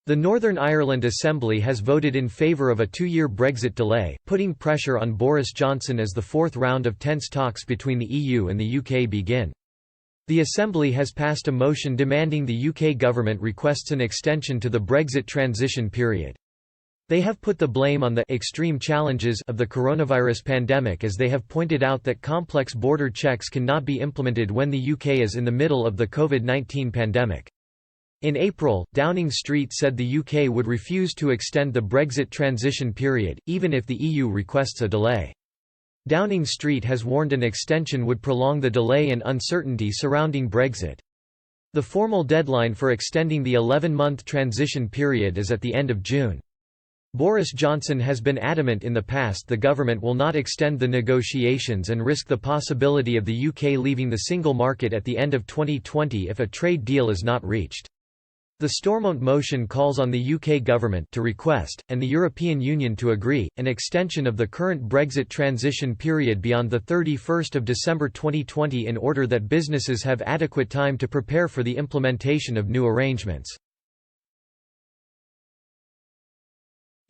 The Northern Ireland Assembly has voted in favour of a 2-year Brexit delay, putting pressure on Boris Johnson as the fourth round of tense talks between the EU and the UK begin. The Assembly has passed a motion demanding the UK government requests an extension to the Brexit transition period. They have put the blame on the extreme challenges of the coronavirus pandemic, as they have pointed out that complex border checks cannot be implemented when the UK is in the middle of the COVID-19 pandemic. In April, Downing Street said the UK would refuse to extend the Brexit transition period, even if the EU requests a delay. Downing Street has warned an extension would prolong the delay and uncertainty surrounding Brexit. The formal deadline for extending the 11-month transition period is at the end of June. Boris Johnson has been adamant in the past the government will not extend the negotiations and risk the possibility of the UK leaving the single market at the end of 2020 if a trade deal is not reached. The Stormont motion calls on the UK government to request, and the European Union to agree, an extension of the current Brexit transition period beyond 31 December 2020 in order that businesses have adequate time to prepare for the implementation of new arrangements.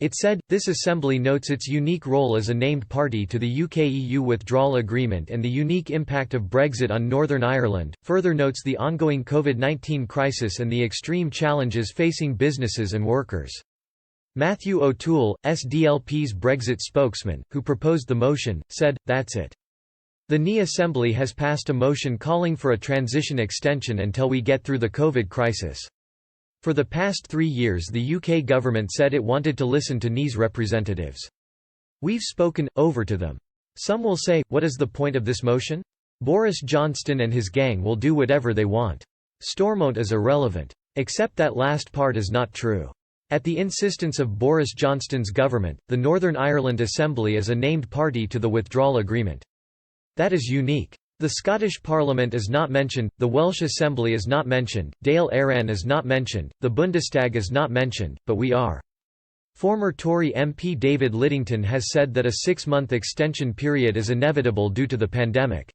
It said, this assembly notes its unique role as a named party to the UK-EU withdrawal agreement and the unique impact of Brexit on Northern Ireland, further notes the ongoing COVID-19 crisis and the extreme challenges facing businesses and workers. Matthew O'Toole, SDLP's Brexit spokesman, who proposed the motion, said, "That's it. The NI Assembly has passed a motion calling for a transition extension until we get through the COVID crisis. For the past 3 years the UK government said it wanted to listen to NI's representatives. We've spoken, over to them. Some will say, what is the point of this motion? Boris Johnson and his gang will do whatever they want. Stormont is irrelevant. Except that last part is not true. At the insistence of Boris Johnson's government, the Northern Ireland Assembly is a named party to the withdrawal agreement. That is unique. The Scottish Parliament is not mentioned, the Welsh Assembly is not mentioned, Dáil Éireann is not mentioned, the Bundestag is not mentioned, but we are." Former Tory MP David Liddington has said that a 6-month extension period is inevitable due to the pandemic.